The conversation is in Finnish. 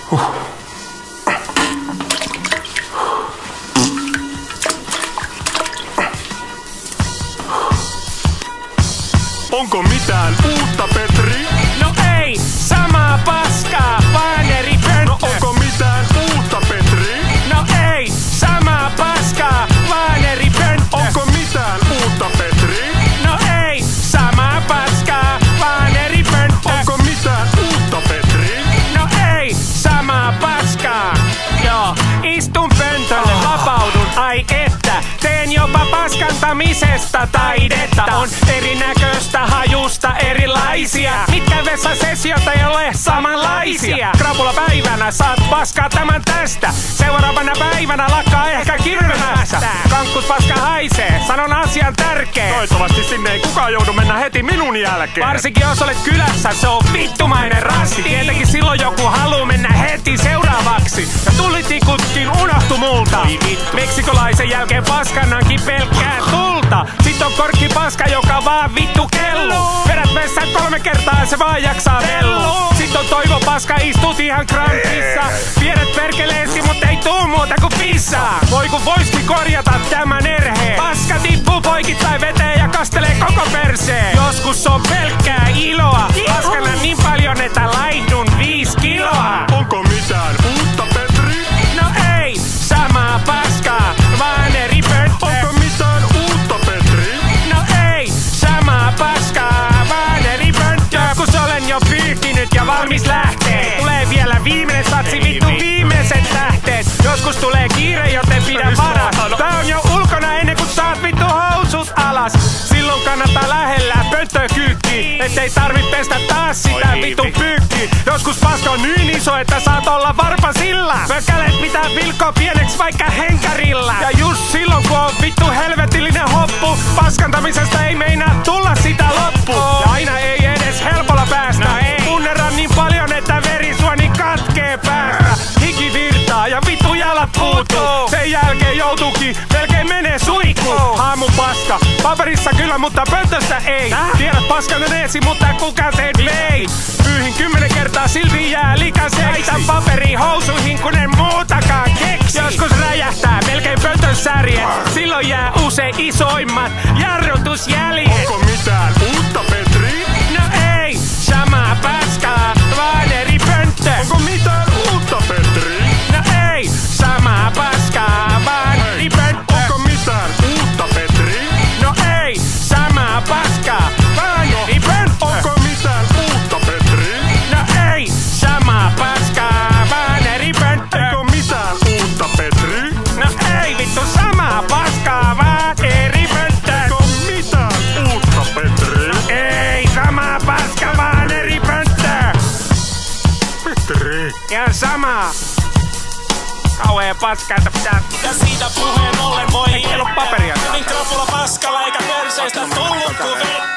Onko mitään uutta, Petri? No ei, samaa paskaa, vaan eri pönttö. No onko mitään uutta, Petri? No ei, samaa paskaa, vaan eri pönttö. Onko mitään uutta, Petri? No ei, samaa paskaa, vaan eri pönttö. Onko mitään uutta, Petri? No ei, samaa paskaa. Joo, istun pöntölle, vapaudun, ai että. Teen jopa paskantamisesta taidetta. On erinäköistä hajusta erilaisia. Mitkä vessasesiota ei ole samanlaisia? Krapulapäivänä saat paskaa tämän tästä. Seuraavana päivänä lakkaa ehkä kirvemästä. Kankkuspaska haisee, sanon asian tärkeä. Toivottavasti sinne ei kukaan joudu mennä heti minun jälkeen. Varsinkin jos olet kylässä, se on vittumainen rasti. Tietenkin silloin joku haluu mennä heti seuraavaksi. Ja tulitikutkin unohtu multa. Meksikolaisen jälkeen paskannankin pelkkää tulta. Sit on korkkipaska, joka vaan vittu kelluu. Vedät vessään 3 kertaa ja se vaan jaksaa velluu. Sit on toivopaska, istut ihan krankissa. Viedät perkeleesi, mut ei tuu muuta kuin pissaa. Voi kun voiskin korjata tämän erheen. Paska tippuu poikittain veteen ja kastelee koko perseen. Joskus on pelkkää iloa. Paskana niin paljon, että laihdun 5 kiloa. Onko mitään uutta, Petri? No ei, samaa paskaa, vaan eri pönttö. Onko mitään uutta, Petri? No ei, samaa paskaa, vaan eri pönttö. Kun olen jo pyyhkinyt ja valmis lähtee. Tulee vielä viimeinen satsi, vittu viimeiset tähteet. Joskus tulee kiire, joten pidä varas. Tää on jo ulkona ennen kuin saat vittu housut alas. Silloin kannattaa lähellä pönttöä kyykkiä, ettei tarvi pestä taas sitä vitun pyykkiä. Joskus paska on niin iso, että saat olla varpa sillä. Pökälet pitää pilkkoa pieneksi vaikka henkarilla. Ja just silloin kun on vittu helvetillinen hoppu, paskantamisesta ei meinaa tulla sitä loppua. Ja aina ei edes helpolla päästä. Punnerran niin paljon, että verisuoni katkee päästä. Hiki virtaa ja vittu jalat puutuu. Sen jälkeen joutuukin, melkein menee suihkuun. Aamupaska, paperissa kyllä, mutta pöntössä ei. Tiedät paskaneesi, mutta kuka teet vei? Pyyhin 10 kertaa, silti jää likaseksi. Laita paperiin housuihin, kun en muutakaan keksi. Joskus räjähtää, melkein pöntön särjet. Silloin jää usein isoimmat jarrutusjäljet. Onko mitään uutta, Petri? No ei, samaa paskaa, vaan eri pönttö. Onko mitään uutta, Petri? No ei, samaa paskaa, vaan eri pönttö. Onko mitään uutta, Petri? No ei, samaa paskaa, vaan eri pönttö. Onko mitään uutta, Petri? No ei, samaa paskaa, vaan eri pönttö. Eikö mitään uutta, Petri? No ei vittu, samaa paskaa, vaan eri pönttö. Eikö mitään uutta, Petri? Ei, samaa paskaa, vaan eri pönttö. Petri. Ihan samaa. Kauhea paska, että pitää... Ja siitä puheen ollen voi Ei ole paperia. Hyvin krapula paskalla eikä perseestä tullut kuin vettä.